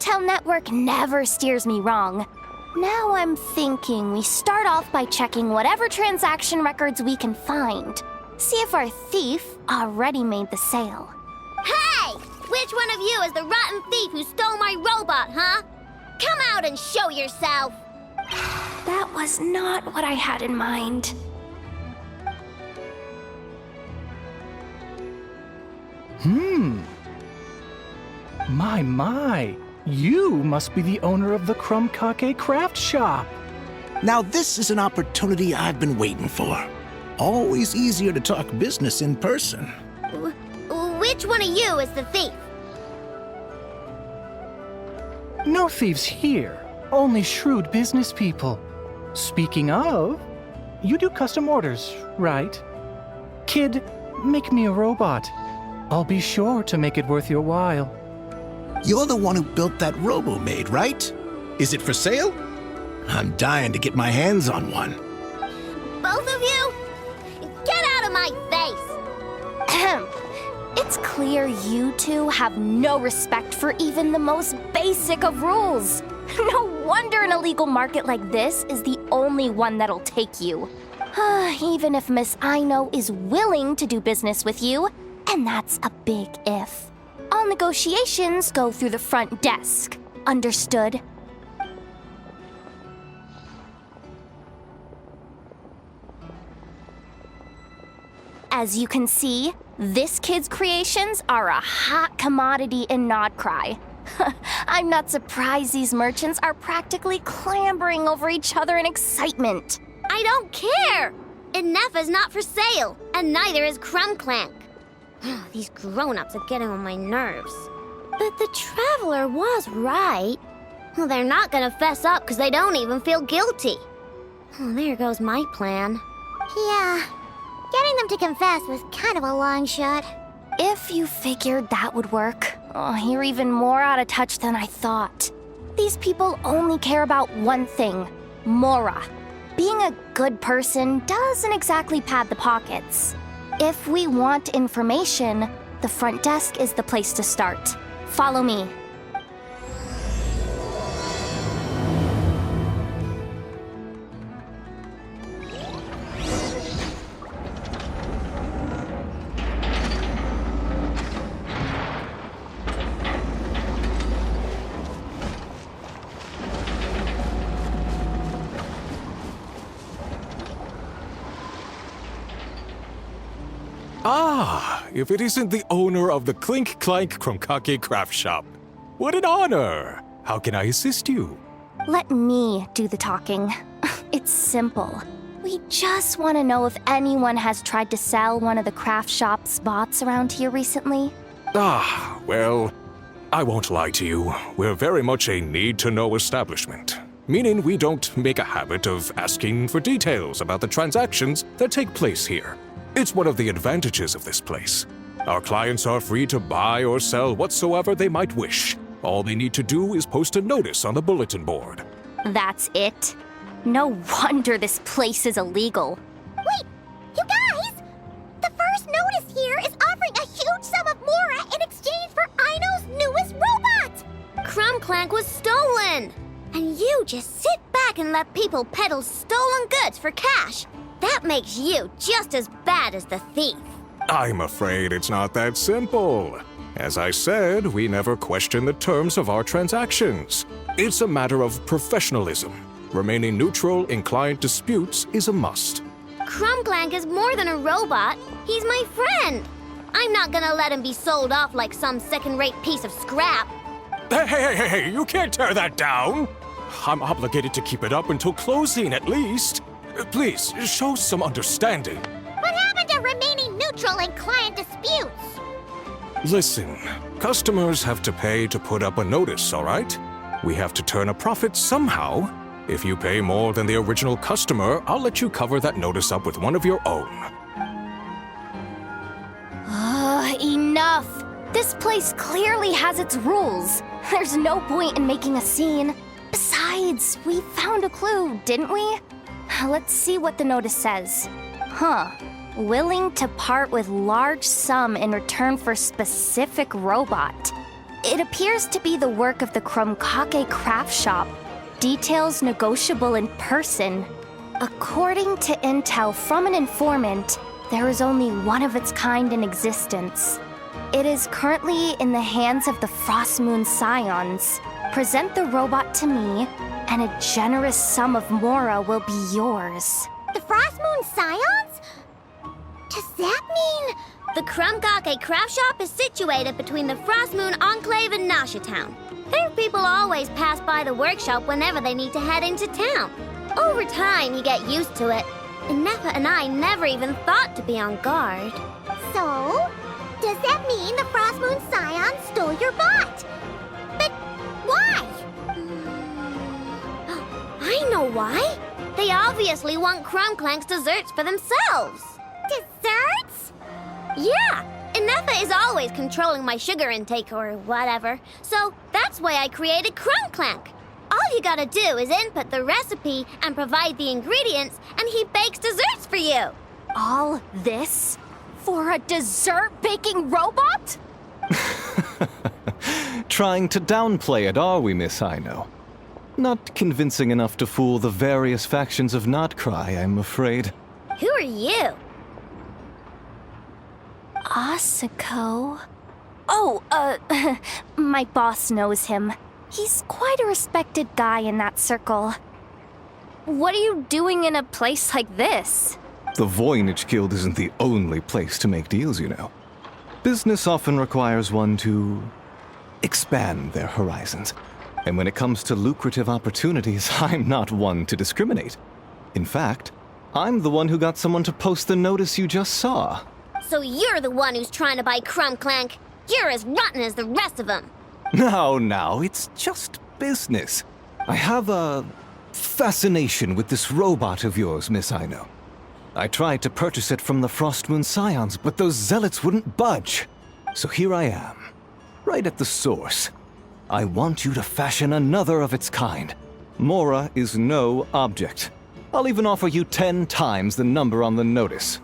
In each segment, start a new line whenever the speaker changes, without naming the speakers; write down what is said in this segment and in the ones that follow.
intel network never steers me wrong. Now I'm thinking we start off by checking whatever transaction records we can find. See if our thief already made the sale.
Hey! Which one of you is the rotten thief who stole my robot, huh? Come out and show yourself!
That was not what I had in mind.
My. You must be the owner of the Krumkake craft shop.
Now this is an opportunity I've been waiting for. Always easier to talk business in person.
Which one of you is the thief?
No thieves here, only shrewd business people. Speaking of, you do custom orders, right? Kid, make me a robot. I'll be sure to make it worth your while.
You're the one who built that robo-maid, right? Is it for sale? I'm dying to get my hands on one.
Both of you? Get out of my face!
It's clear you two have no respect for even the most basic of rules. No wonder an illegal market like this is the only one that'll take you. Even if Miss Aino is willing to do business with you, and that's a big if. All negotiations go through the front desk. Understood? As you can see, this kid's creations are a hot commodity in Nodcry. I'm not surprised these merchants are practically clambering over each other in excitement.
I don't care! Enough is not for sale, and neither is Krumklank. These grown-ups are getting on my nerves. But the Traveler was right. Well, they're not gonna fess up because they don't even feel guilty. Oh, there goes my plan.
Yeah, getting them to confess was kind of a long shot.
If you figured that would work, you're even more out of touch than I thought. These people only care about one thing, Mora. Being a good person doesn't exactly pad the pockets. If we want information, the front desk is the place to start. Follow me.
Ah, if it isn't the owner of the Clink Clank Krumkake craft shop. What an honor! How can I assist you?
Let me do the talking. It's simple. We just want to know if anyone has tried to sell one of the craft shop's bots around here recently.
Ah, well, I won't lie to you. We're very much a need-to-know establishment. Meaning we don't make a habit of asking for details about the transactions that take place here. It's one of the advantages of this place. Our clients are free to buy or sell whatsoever they might wish. All they need to do is post a notice on the bulletin board.
That's it? No wonder this place is illegal.
Wait, you guys! The first notice here is offering a huge sum of Mora in exchange for Aino's newest robot!
Krumklank was stolen! And you just sit back and let people peddle stolen goods for cash. That makes you just as bad as the thief.
I'm afraid it's not that simple. As I said, we never question the terms of our transactions. It's a matter of professionalism. Remaining neutral in client disputes is a must.
Krumklank is more than a robot. He's my friend. I'm not gonna let him be sold off like some second-rate piece of scrap.
Hey, you can't tear that down! I'm obligated to keep it up until closing, at least. Please, show some understanding.
What happened to remaining neutral in client disputes?
Listen, customers have to pay to put up a notice, all right? We have to turn a profit somehow. If you pay more than the original customer, I'll let you cover that notice up with one of your own.
Enough! This place clearly has its rules. There's no point in making a scene. Besides, we found a clue, didn't we? Let's see what the notice says. Willing to part with large sum in return for specific robot. It appears to be the work of the Krumkake craft shop. Details negotiable in person. According to intel from an informant, there is only one of its kind in existence. It is currently in the hands of the Frost Moon Scions. Present the robot to me, and a generous sum of Mora will be yours.
The Frost Moon Scions? Does that mean...
The Krumkake craft shop is situated between the Frost Moon Enclave and Nasha Town. Their people always pass by the workshop whenever they need to head into town. Over time, you get used to it. And Nefa and I never even thought to be on guard.
So? Does that mean the Frost Moon Scions stole your bot? But why?
I know why. They obviously want Krumklank's desserts for themselves.
Desserts?
Yeah, and Nefa is always controlling my sugar intake or whatever. So that's why I created Krumklank. All you gotta do is input the recipe and provide the ingredients, and he bakes desserts for you.
All this for a dessert baking robot?
Trying to downplay it, are we, Miss Aino? Not convincing enough to fool the various factions of Notcry, I'm afraid.
Who are you?
Asako? Oh, my boss knows him. He's quite a respected guy in that circle. What are you doing in a place like this?
The Voynich Guild isn't the only place to make deals, you know. Business often requires one to expand their horizons. And when it comes to lucrative opportunities, I'm not one to discriminate. In fact, I'm the one who got someone to post the notice you just saw.
So you're the one who's trying to buy Krumklank. You're as rotten as the rest of them.
No, it's just business. I have a fascination with this robot of yours, Miss Aino. I tried to purchase it from the Frost Moon Scions, but those zealots wouldn't budge. So here I am, right at the source. I want you to fashion another of its kind. Mora is no object. I'll even offer you 10 times the number on the notice.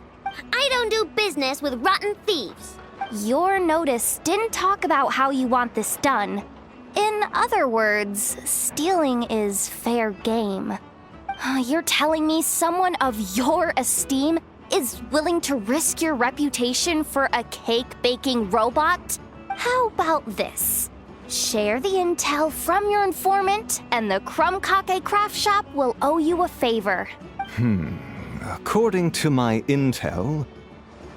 I don't do business with rotten thieves.
Your notice didn't talk about how you want this done. In other words, stealing is fair game. You're telling me someone of your esteem is willing to risk your reputation for a cake-baking robot? How about this? Share the intel from your informant, and the Krumkake craft shop will owe you a favor.
According to my intel,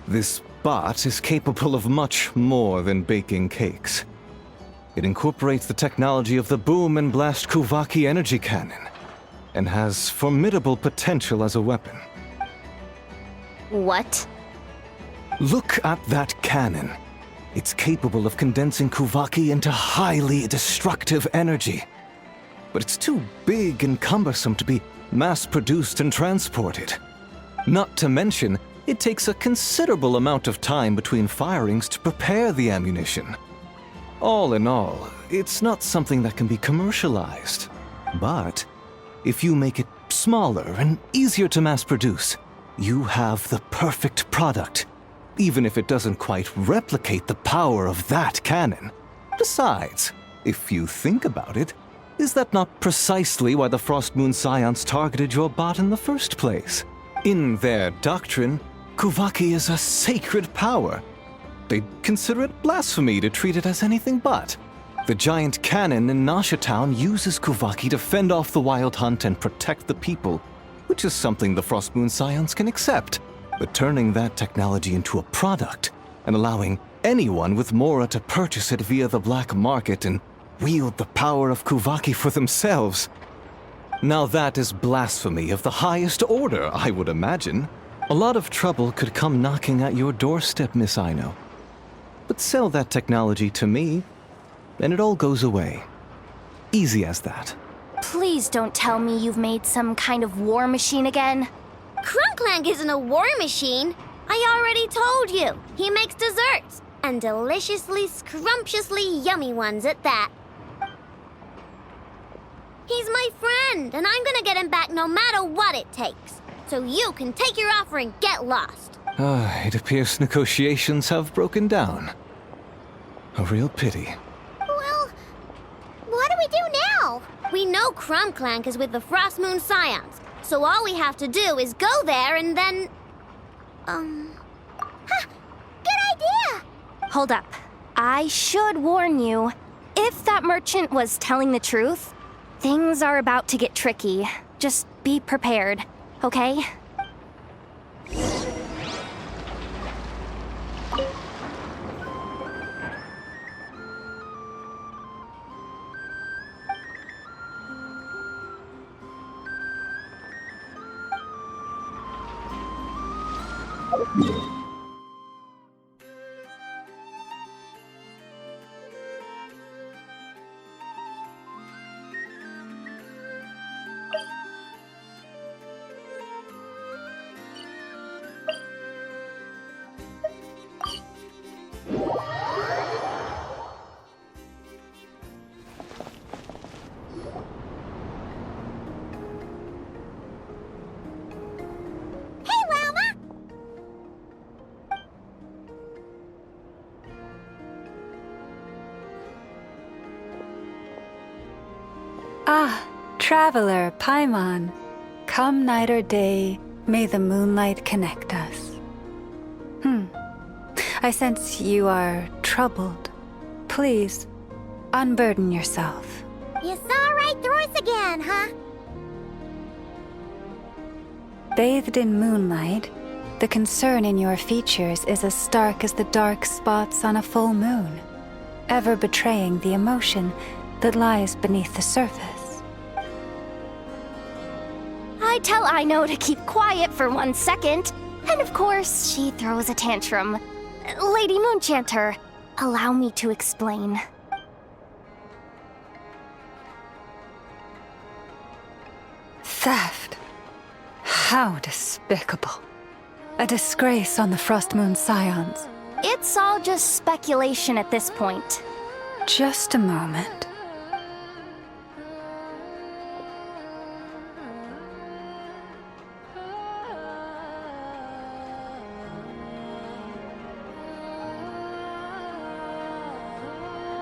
this bot is capable of much more than baking cakes. It incorporates the technology of the Boom and Blast Kuvaki energy cannon, and has formidable potential as a weapon.
What?
Look at that cannon. It's capable of condensing Kuvaki into highly destructive energy. But it's too big and cumbersome to be mass-produced and transported. Not to mention, it takes a considerable amount of time between firings to prepare the ammunition. All in all, it's not something that can be commercialized. But if you make it smaller and easier to mass-produce, you have the perfect product, even if it doesn't quite replicate the power of that cannon. Besides, if you think about it, is that not precisely why the Frost Moon Scions targeted your bot in the first place? In their doctrine, Kuvaki is a sacred power. They'd consider it blasphemy to treat it as anything but. The giant cannon in Nasha Town uses Kuvaki to fend off the wild hunt and protect the people, which is something the Frost Moon Scions can accept. But turning that technology into a product and allowing anyone with Mora to purchase it via the black market and wield the power of Kuvaki for themselves. Now that is blasphemy of the highest order, I would imagine. A lot of trouble could come knocking at your doorstep, Miss Aino. But sell that technology to me, and it all goes away. Easy as that.
Please don't tell me you've made some kind of war machine again.
Krumklank isn't a war machine. I already told you. He makes desserts, and deliciously, scrumptiously yummy ones at that. He's my friend, and I'm gonna get him back no matter what it takes. So you can take your offer and get lost.
It appears negotiations have broken down. A real pity.
Well,
We know Clank is with the Frost Moon Scions, so all we have to do is go there and then...
Good idea!
Hold up. I should warn you. If that merchant was telling the truth, things are about to get tricky. Just be prepared, okay?
Hey, Llama!
Ah, traveler, Paimon. Come night or day, may the moonlight connect us. I sense you are troubled. Please, unburden yourself.
You saw right through us again, huh?
Bathed in moonlight, the concern in your features is as stark as the dark spots on a full moon, ever betraying the emotion that lies beneath the surface.
I tell Aino to keep quiet for 1 second, and of course, she throws a tantrum. Lady Moonchanter, allow me to explain.
Theft. How despicable. A disgrace on the Frost Moon Scions.
It's all just speculation at this point.
Just a moment.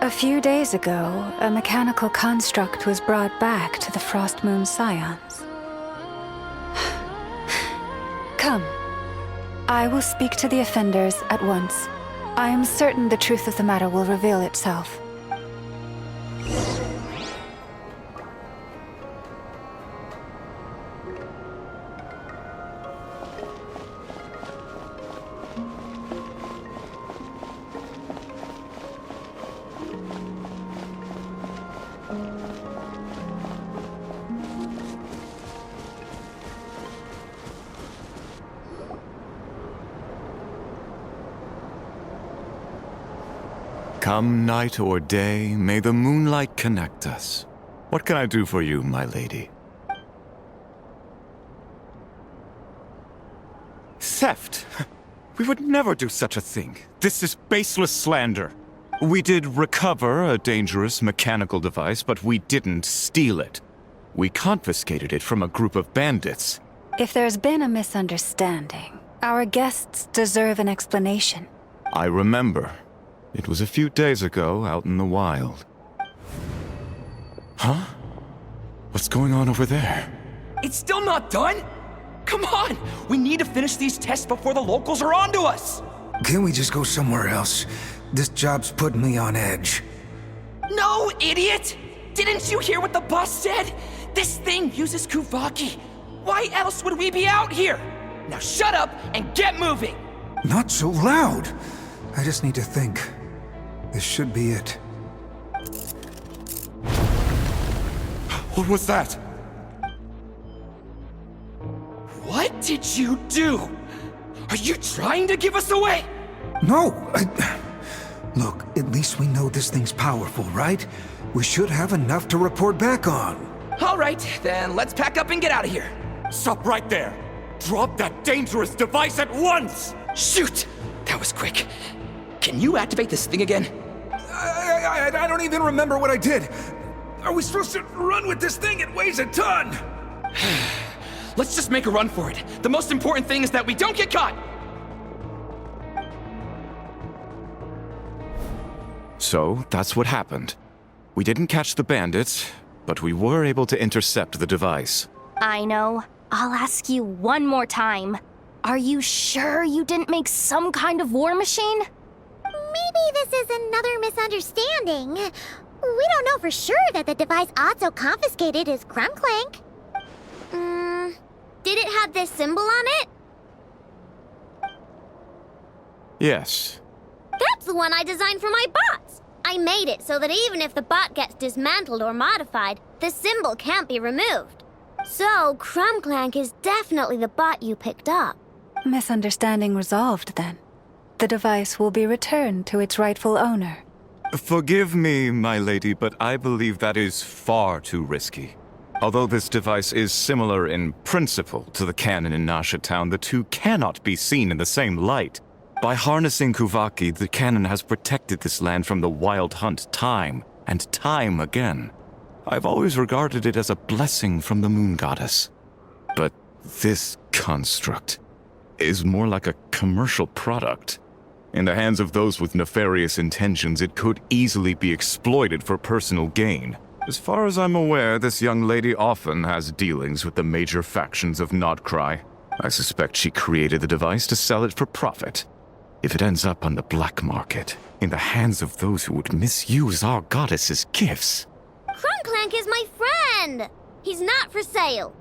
A few days ago, a mechanical construct was brought back to the Frost Moon Scions. Come. I will speak to the offenders at once. I am certain the truth of the matter will reveal itself.
Come night or day, may the moonlight connect us. What can I do for you, my lady? Theft! We would never do such a thing. This is baseless slander. We did recover a dangerous mechanical device, but we didn't steal it. We confiscated it from a group of bandits.
If there's been a misunderstanding, our guests deserve an explanation.
I remember. It was a few days ago, out in the wild. Huh? What's going on over there?
It's still not done? Come on! We need to finish these tests before the locals are onto us!
Can't we just go somewhere else? This job's putting me on edge.
No, idiot! Didn't you hear what the boss said? This thing uses Kuvaki. Why else would we be out here? Now shut up and get moving!
Not so loud! I just need to think. This should be it.
What was that?
What did you do? Are you trying to give us away?
No! Look, at least we know this thing's powerful, right? We should have enough to report back on.
Alright, then let's pack up and get out of here.
Stop right there! Drop that dangerous device at once!
Shoot! That was quick. Can you activate this thing again?
I don't even remember what I did. Are we supposed to run with this thing? It weighs a ton!
Let's just make a run for it. The most important thing is that we don't get caught!
So, that's what happened. We didn't catch the bandits, but we were able to intercept the device.
I know. I'll ask you one more time. Are you sure you didn't make some kind of war machine?
Maybe this is another misunderstanding. We don't know for sure that the device Otto confiscated is Krumclank.
Did it have this symbol on it?
Yes.
That's the one I designed for my bots. I made it so that even if the bot gets dismantled or modified, the symbol can't be removed. So, Krumclank is definitely the bot you picked up.
Misunderstanding resolved, then. The device will be returned to its rightful owner.
Forgive me, my lady, but I believe that is far too risky. Although this device is similar in principle to the cannon in Nasha Town, the two cannot be seen in the same light. By harnessing Kuvaki, the cannon has protected this land from the wild hunt time and time again. I've always regarded it as a blessing from the moon goddess. But this construct is more like a commercial product. In the hands of those with nefarious intentions, it could easily be exploited for personal gain. As far as I'm aware, this young lady often has dealings with the major factions of Nodcry. I suspect she created the device to sell it for profit. If it ends up on the black market, in the hands of those who would misuse our goddess's gifts...
Krumclank is my friend! He's not for sale.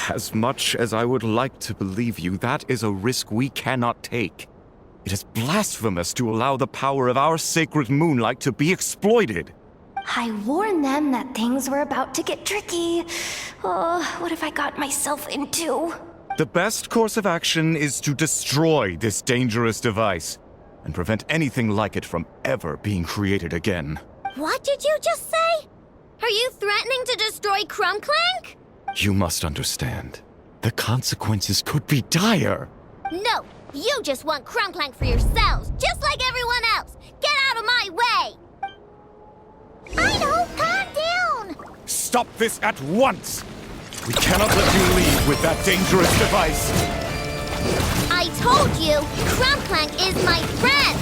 As much as I would like to believe you, that is a risk we cannot take. It is blasphemous to allow the power of our sacred moonlight to be exploited.
I warned them that things were about to get tricky. Oh, what have I got myself into?
The best course of action is to destroy this dangerous device and prevent anything like it from ever being created again.
What did you just say? Are you threatening to destroy Krumclank?
You must understand. The consequences could be dire.
No, you just want Krumclank for yourselves, just like everyone else. Get out of my way!
Aino, calm down!
Stop this at once! We cannot let you leave with that dangerous device!
I told you, Krumclank is my friend!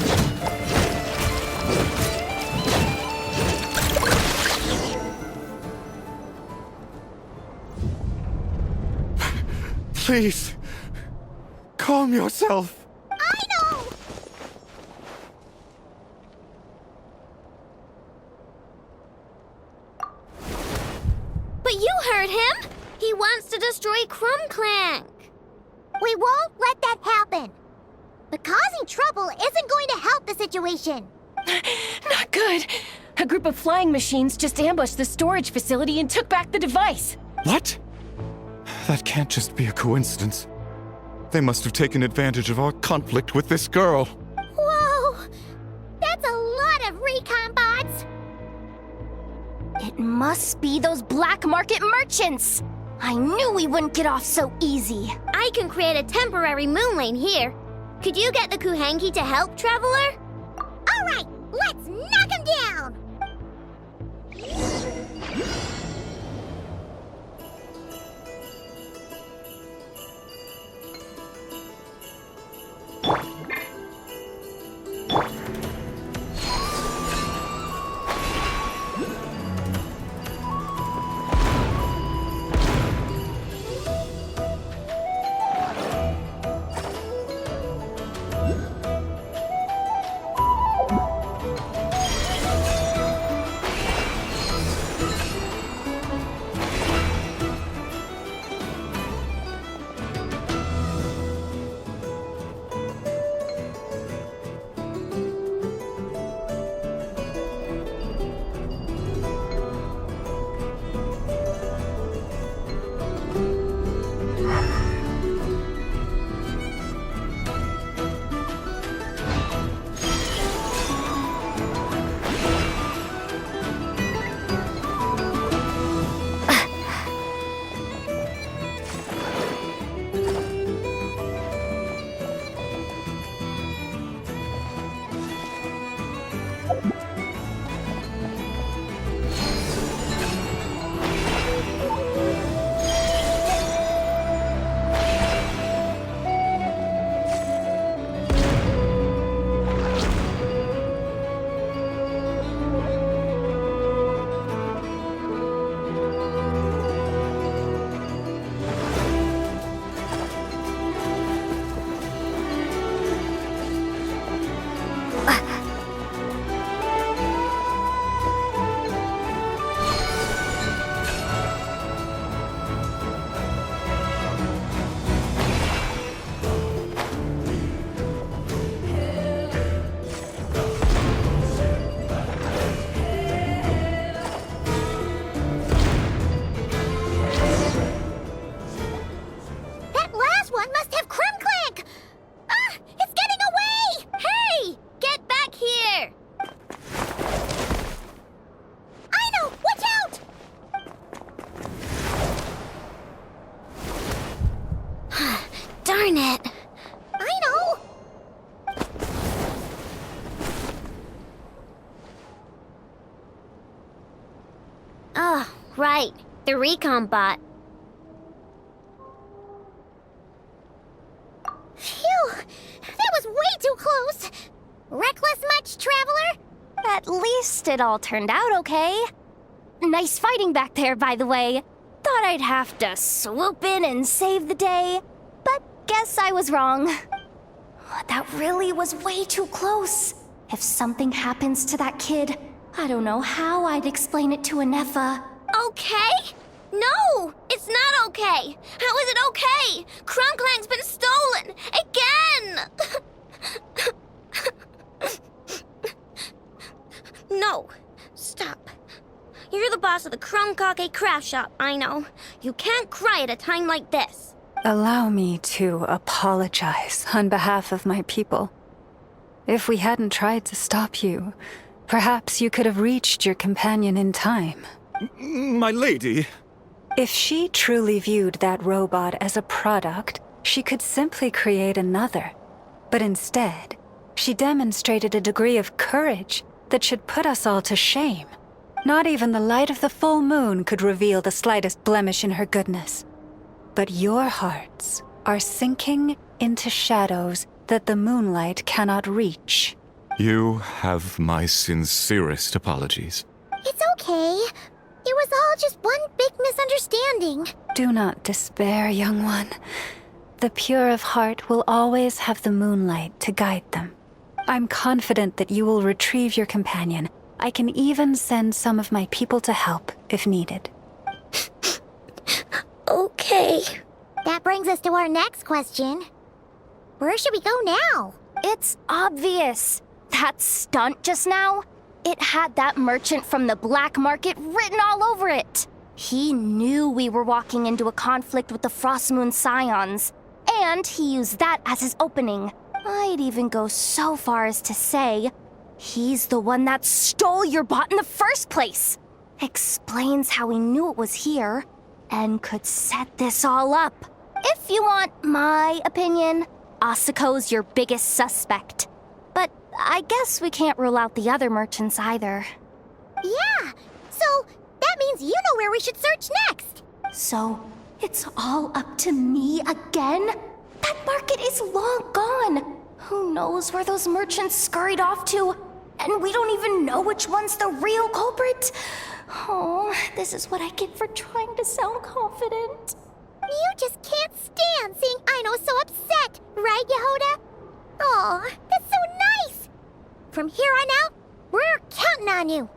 Please, calm yourself.
Aino!
But you heard him! He wants to destroy Krumclank!
We won't let that happen. But causing trouble isn't going to help the situation.
Not good. A group of flying machines just ambushed the storage facility and took back the device.
What? That can't just be a coincidence. They must have taken advantage of our conflict with this girl.
Whoa! That's a lot of recon bots!
It must be those black market merchants! I knew we wouldn't get off so easy.
I can create a temporary moon lane here. Could you get the Kuhangi to help, Traveler?
All right, let's knock him down!
Darn it.
I know.
Oh, right. The recon bot.
Phew! That was way too close! Reckless much, Traveler?
At least it all turned out okay. Nice fighting back there, by the way. Thought I'd have to swoop in and save the day, but guess I was wrong. That really was way too close. If something happens to that kid, I don't know how I'd explain it to Anefa.
Okay? No! It's not okay! How is it okay? Crumclank's been stolen! Again! No. Stop. You're the boss of the Crumkake craft shop, I know. You can't cry at a time like this.
Allow me to apologize on behalf of my people. If we hadn't tried to stop you, perhaps you could have reached your companion in time.
My lady.
If she truly viewed that robot as a product, she could simply create another. But instead, she demonstrated a degree of courage that should put us all to shame. Not even the light of the full moon could reveal the slightest blemish in her goodness. But your hearts are sinking into shadows that the moonlight cannot reach.
You have my sincerest apologies.
It's okay. It was all just one big misunderstanding.
Do not despair, young one. The pure of heart will always have the moonlight to guide them. I'm confident that you will retrieve your companion. I can even send some of my people to help if needed.
Okay.
That brings us to our next question. Where should we go now?
It's obvious. That stunt just now, it had that merchant from the black market written all over it. He knew we were walking into a conflict with the Frostmoon Scions, and he used that as his opening. I'd even go so far as to say, he's the one that stole your bot in the first place. Explains how he knew it was here, and could set this all up. If you want my opinion, Asuko's your biggest suspect. But I guess we can't rule out the other merchants either.
Yeah, so that means you know where we should search next.
So, it's all up to me again? That market is long gone. Who knows where those merchants scurried off to? And we don't even know which one's the real culprit. Oh, this is what I get for trying to sound confident.
You just can't stand seeing Aino so upset, right, Jahoda? Aw, that's so nice! From here on out, we're counting on you.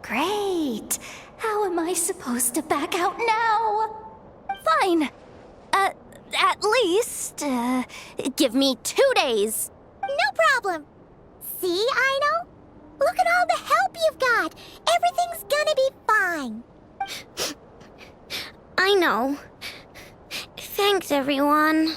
Great. How am I supposed to back out now? Fine. At least, give me 2 days.
No problem. See, Aino? Look at all the help you've got. Everything's gonna be fine.
I know. Thanks, everyone.